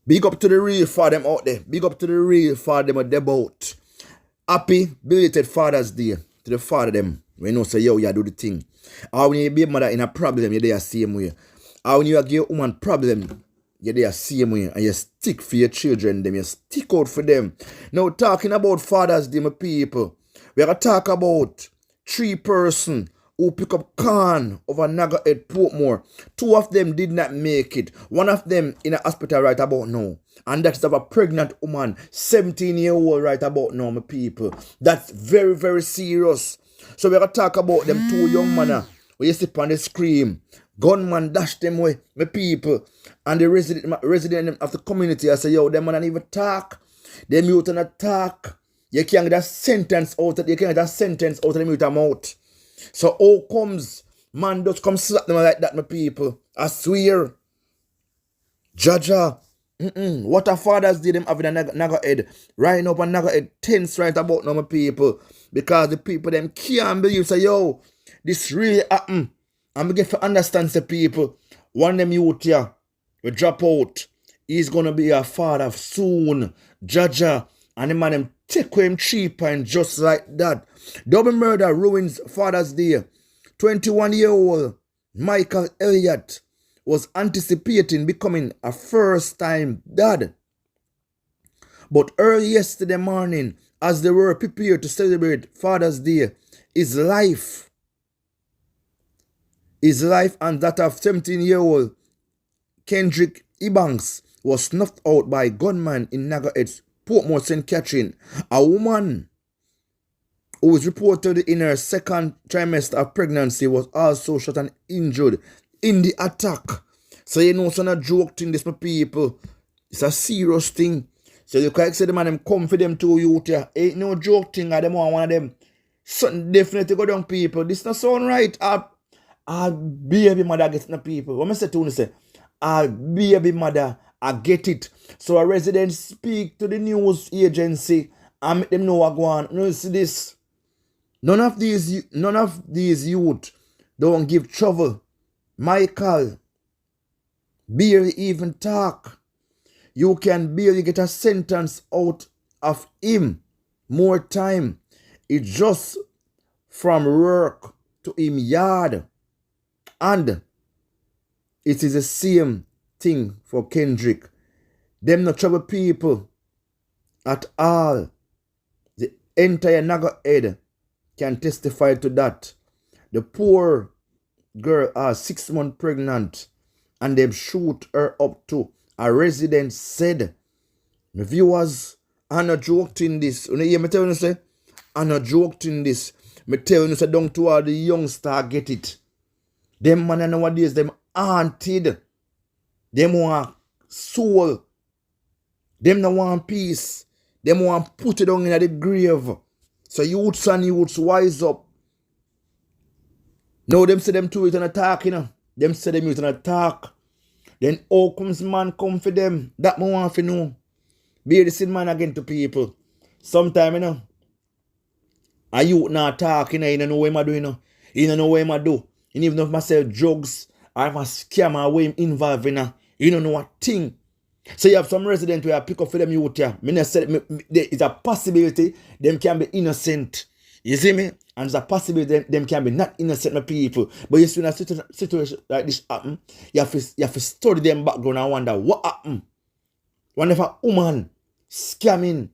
Big up to the real father them out there. Big up to the real father them at the boat. Happy belated Father's Day to the father them. When you know say yo, you do the thing. Or when you be a mother in a problem, you're there same way. Or when you give a woman problem, you're there same way. And you stick for your children, them. You stick out for them. Now talking about Father's Day, my people. We're going to talk about 3 persons who pick up corn over Naggo at Portmore. 2 of them did not make it. 1 of them in a hospital right about now. And that's of a pregnant woman, 17-year-old right about now, my people. That's very, very serious. So we're going to talk about them 2 young men where you sit on the scream. Gunman dash them away, my people. And the resident of the community, I say, yo, them man don't even talk. Them youth not talk. You can't get a sentence out of the mute mouth. So how comes man just come slap them like that, my people? I swear. Jaja. What a fathers did them having a Naggo head. Right up on Naggo head tense right about now, my people. Because the people them can't believe, say, yo, this really happen. And we get to understand, the people, one of them youth here will drop out. He's gonna be a father soon. Jaja. And the man them take him cheap and just like that. Double murder ruins Father's Day. 21-year-old Michael Elliott was anticipating becoming a first-time dad. But early yesterday morning, as they were prepared to celebrate Father's Day, his life and that of 17-year-old Kendrick Ebanks was snuffed out by gunmen in Naggo, Portmore, St. Catherine. A woman who was reported in her 2nd trimester of pregnancy was also shot and injured in the attack. So you know it's not a joke thing, this my people. It's a serious thing. So you can say the man them come for them 2 youth here. Ain't no joke thing, or them one of them. Something definitely go down, people. This not sound right. Our baby mother gets the people. What I say to you, say, our baby mother, I get it. So a resident speak to the news agency and make them know what go on. You see this? None of these youth don't give trouble. Michael barely even talk. You can barely get a sentence out of him. More time. It's just from work to him yard. And it is the same thing for Kendrick. Them not trouble people at all. The entire Naggo head can testify to that. The poor girl is 6 months pregnant and them shoot her up to. A resident said, the viewers, I'm not joking this. You hear me telling you, say, I'm not joking this. Me telling you, say, don't to all the youngsters get it. Them man nowadays, them haunted. Them want soul. Them no want peace. Them want put it down in the grave. So youths and youths wise up. Now them say them two it on attack, you know. Them say them youth on attack. Then how comes man come for them? That man want to know. Be the same man again to people. Sometimes, you know, a youth not talk, you know, you don't know what I'm doing, you know. You don't know what I'm do. You don't even know if myself drugs or if I scam or what I'm involved in, you don't know what thing. So you have some residents where I pick up for them youth here. There is a possibility them can be innocent. You see me? And there's a possibility them can be not innocent, my people. But you see when a situation like this happen, you have to study them background and wonder what happened. One if a woman scamming,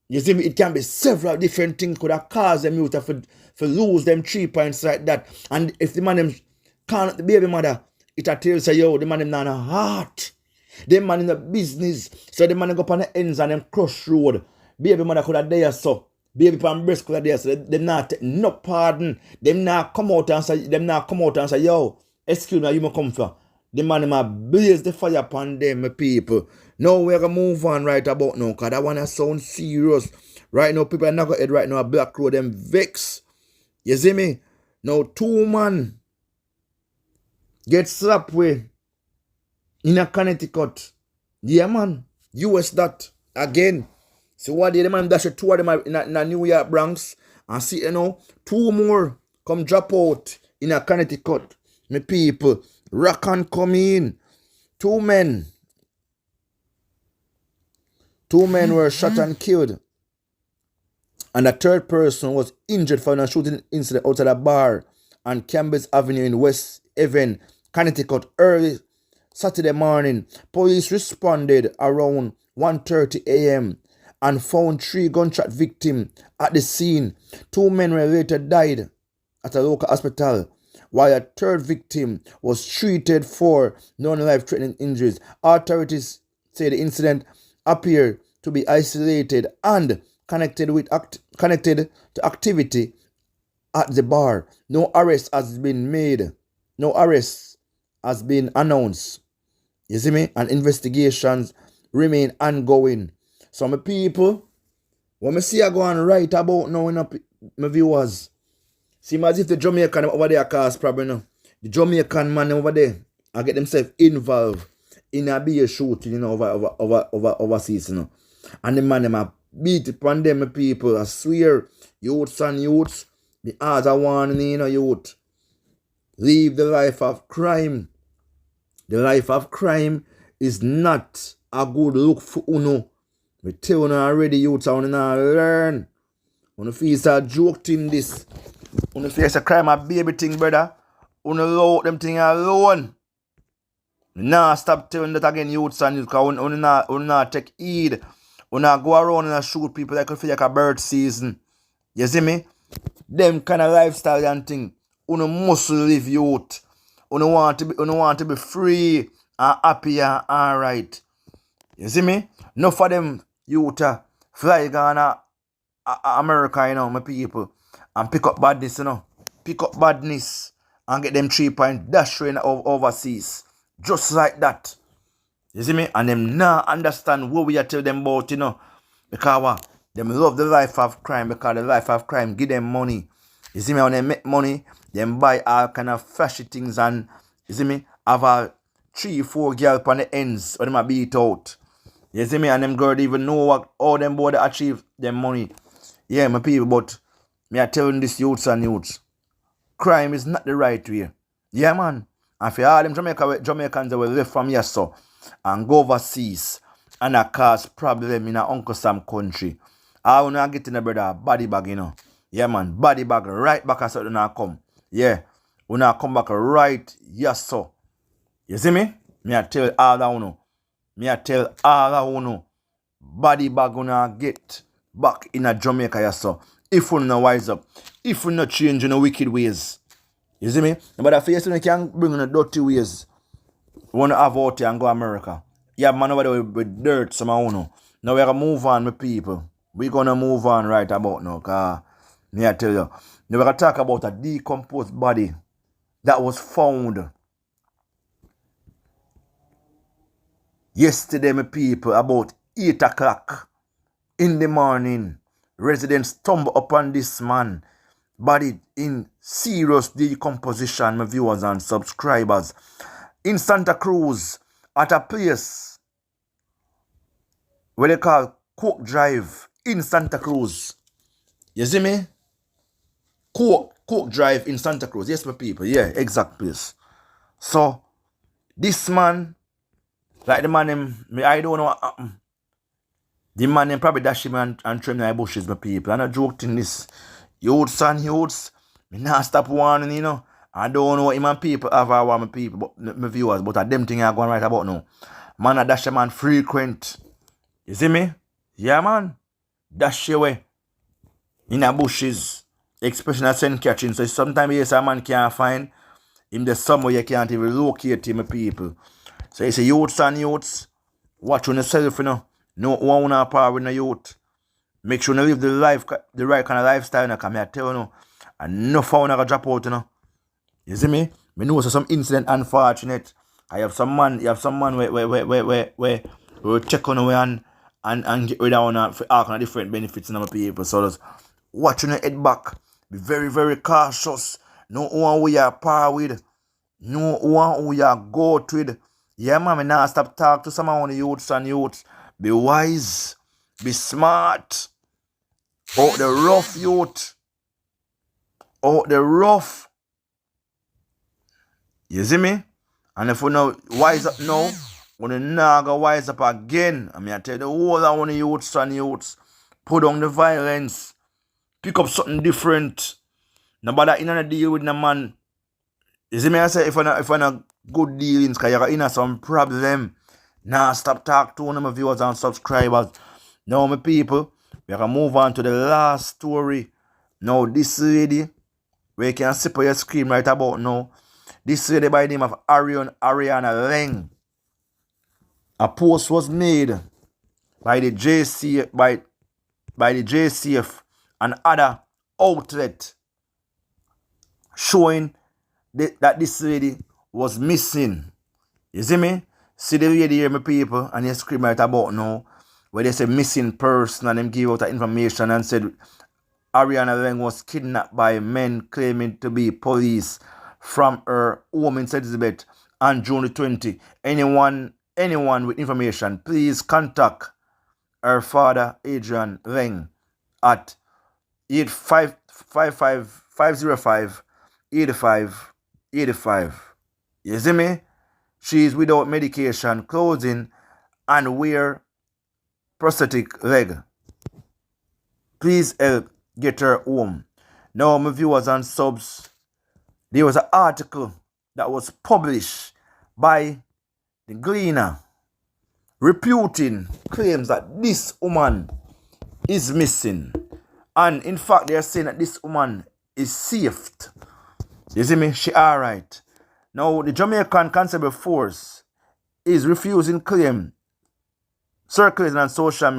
you see me, it can be several different things could have caused them youth to lose them 3 points like that. And if the man them can't the baby mother, it will tell you say, yo, the man them not a heart. Them man in the business. So the man go up on the ends and them crush road. Baby mother could have there so. Baby pan breast could have there so they not take no pardon. Them not come out and say, yo, excuse me, you may come for. The man them blaze the fire upon them, my people. Now we're gonna move on right about now, cause that one sound serious. Right now, people are not gonna head right now a black road, them vex. You see me? Now 2 man get slapped with in a Connecticut. Yeah, man. US that. Again. So what did the man dash 2 of them in a New York Bronx. And see, you know, 2 more come drop out in a Connecticut. My people. Rock and come in. 2 men 2 men were shot and killed, and a third person was injured from a shooting incident outside a bar on Cambridge Avenue in West Haven, Connecticut, early Saturday morning. Police responded around 1:30 a.m. and found 3 gunshot victims at the scene. 2 men were later died at a local hospital, while a third victim was treated for non-life-threatening injuries. Authorities say the incident appeared to be isolated and connected to activity at the bar. No arrest has been made. No arrest has been announced. You see me? And investigations remain ongoing. Some people, when I see I go and write about now in my viewers, seem as if the Jamaican over there cause problem now. The Jamaican man over there, I get themselves involved in a beer shooting, you know, overseas, you know. And the man them a beat upon them people. I swear, youths and youths, the odds are warning, you know, youth. Leave the life of crime. The life of crime is not a good look for uno. We tell you already, youths, I want to learn. When you feel start joking this, when you feel a crime a baby thing, brother, when you allow them thing alone. Nah, stop telling that again, youths and youths, because when you not take heed, when you go around and shoot people like you feel like a bird season. You see me? Them kind of lifestyle and thing. You must live, youth. You want to be free and happy and alright. You see me? Enough of them youth fly Ghana, America, you know, my people, and pick up badness, you know. Pick up badness and get them 3-point dash train overseas. Just like that. You see me? And them now understand what we are telling them about, you know. Because what? Them love the life of crime, because the life of crime give them money. You see me? When they make money, them buy all kind of flashy things and, you see me, have a 3-4 girls on the ends when them a beat out. You see me? And them girls even know how them boy achieve them money. Yeah, my people, but me are telling this youths and youths, crime is not the right way. Yeah, man. And for all them Jamaicans that will left from here so and go overseas and cause problem in a Uncle Sam country, I want to get in a brother body bag, you know. Yeah, man. Body bag right back as when I come. Yeah. When I come back right, yes, so. You see me? Me I tell all that you. Me I tell all that you. Body bag gonna get back in a Jamaica, yes, so. If we not wise up. If we not change in the wicked ways. You see me? But if you can bring in the dirty ways, we want to have out here and go America. Yeah, man over there with dirt, some of you. Now we're going to move on, my people. We're going to move on right about now. Because, me I tell you. Now we're going to talk about a decomposed body that was found yesterday, my people, about 8 o'clock in the morning. Residents stumbled upon this man, body in serious decomposition, my viewers and subscribers, in Santa Cruz at a place where they call Coke Drive in Santa Cruz. You see me? Coke Drive in Santa Cruz. Yes, my people. Yeah, exact place. So, this man, like the man, I don't know what happened. The man probably dash him and trim my bushes, my people. I'm not joking this. Youths and youths, me not stop warning, you know. I don't know what my people have or what my people, but my viewers, but them thing I going right about now. Man, I dash a man frequent. You see me? Yeah, man. Dash away in the bushes, especially at send catching. So sometimes yes, a man can't find him the somewhere you can't even locate him, my people. So you say youths and youths, watch on yourself, you know. No one on power with the youth. Make sure you live the right kind of lifestyle, you know, because I tell you, know, and no phone I drop out, you know. You see me? Me know so some incident unfortunate. You have some man where check on away and get rid of one for all kind of different benefits in our people. So just watch on your head back. Be very, very cautious. Know one who you are par with. Know one who you are go with. Yeah, man, me now stop talk to some of the youths and youths. Be wise. Be smart. Out the rough, youth. Out the rough. You see me? And if we know wise up now, When the Naggo wise up again, I mean, I tell the whole of one youths and youths, put down the violence, pick up something different. Nobody in a deal with the man. You see me, I say, if I not good dealings, because you're in some problem. Nah, stop talk to one of my viewers and subscribers. Now, my people, we can move on to the last story. Now, this lady, where you can see on your screen right about now, this lady by the name of Ariana Leng. A post was made by the JCF and other outlet showing that this lady was missing. You see me? See the lady here, my people, and you scream right about now, where they say missing person and them give out that information and said Ariana Leng was kidnapped by men claiming to be police from her home in St. Elizabeth on June the 20th. Anyone with information, please contact her father, Adrian Leng, at 505-8585. You see me? She is without medication, clothing, and wear prosthetic leg. Please help get her home. Now, my viewers and subs, there was an article that was published by the Gleaner refuting claims that this woman is missing. And in fact, they are saying that this woman is safe. You see me? She alright. Now, the Jamaican Constable Force is refusing claim circulating on social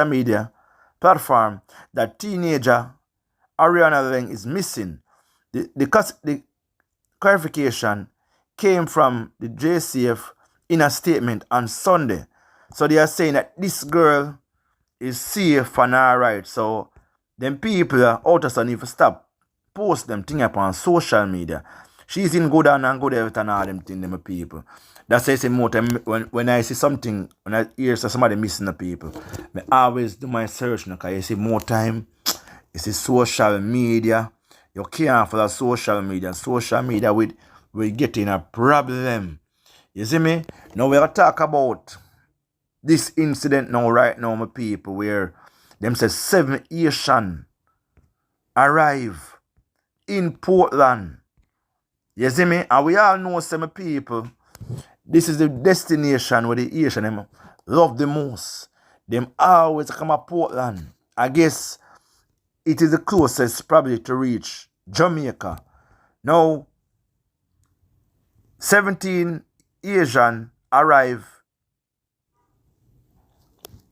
media platform that teenager Ariana Leng is missing. The clarification came from the JCF in a statement on Sunday. So they are saying that this girl is safe and alright. So them people out of need to stop post them thing upon social media. She's in good and good health and all them thing, them people. That's why I say more time when I see something, when I hear somebody missing the people, I always do my search because you see more time, you see social media, you can't follow social media. Social media will get in a problem. You see me? Now we're going to talk about this incident now, right now, my people, where them say 7 Asian arrive in Portland. You see me? And we all know some people, this is the destination where the Asian them love the most. Them always come to Portland. I guess it is the closest probably to reach Jamaica. Now, 17 Asian arrive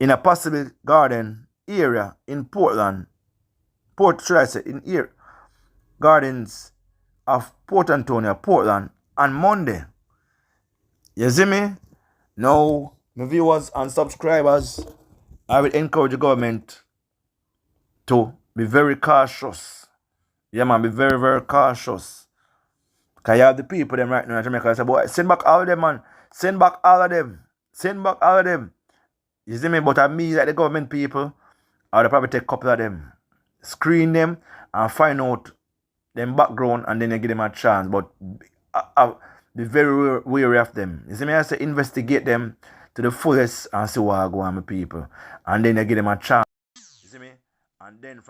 in a possible garden area in Portland. Gardens of Port Antonio, Portland, on Monday. You see me? Now, my viewers and subscribers, I will encourage the government to be very cautious. Yeah, man, be very, very cautious. Because you have the people them right now in Jamaica. Say, boy, send back all of them, man. Send back all of them. Send back all of them. You see me? But I mean, like the government people, I would probably take a couple of them, screen them, and find out them background, and then you give them a chance. But be very wary of them. You see me? I say investigate them to the fullest and see what I go on with people. And then you give them a chance. You see me? And then